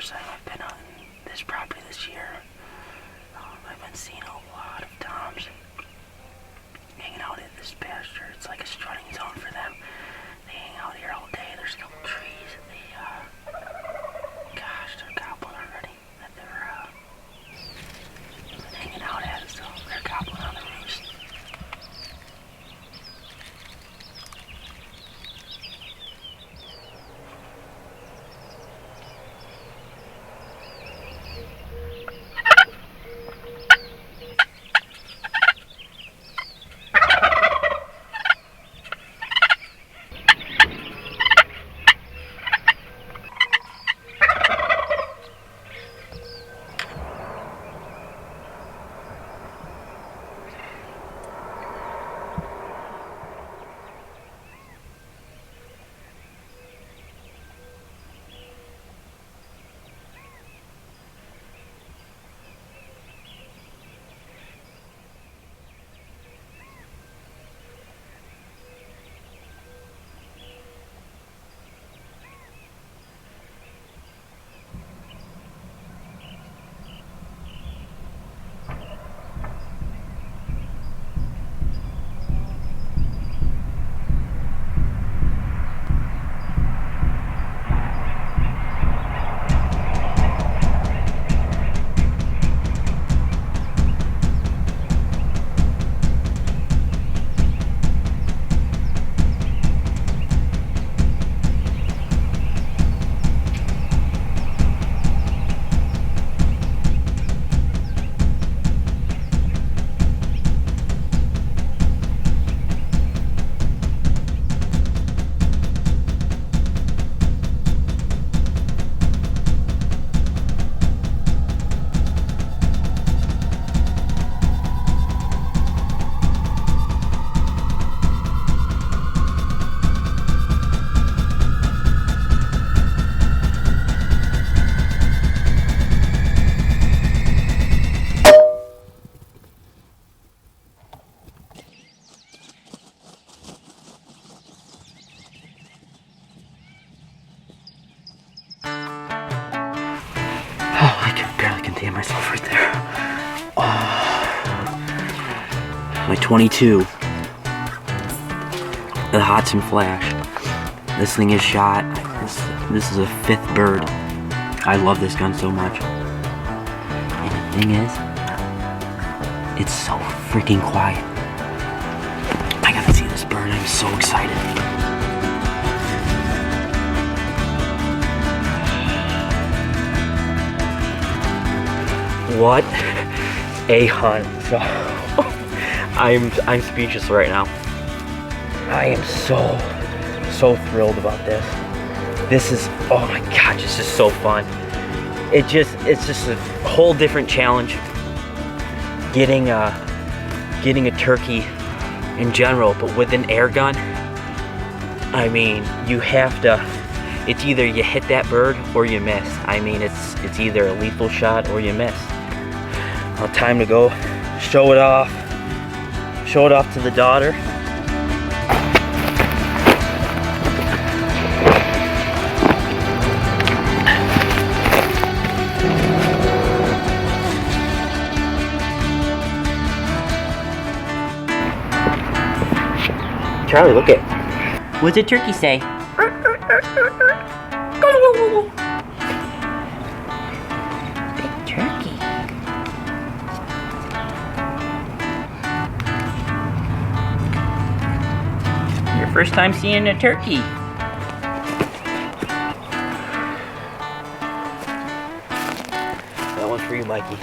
first time I've been on this property this year. I've been seeing a lot of toms hanging out at this pasture. It's like a strutting zone for them. They hang out here all day. There's a couple trees. They're gobbling already. That they're hanging out at, so they're gobbling on the roost. I can barely contain myself right there. My 22. The Hatsan flash. This thing is shot. This is a 5th bird. I love this gun so much. And the thing is, it's so freaking quiet. I gotta see this bird. I'm so excited. What a hunt. So I'm speechless right now. I am so thrilled about this. This is, oh my gosh, this is so fun. It's just a whole different challenge getting a turkey in general, but with an air gun, I mean, you have to, it's either you hit that bird or you miss. I mean, it's either a lethal shot or you miss. Well, time to go show it off to the daughter. Charlie, look it. What's a turkey say? Big turkey. Your first time seeing a turkey. That one's for you, Mikey.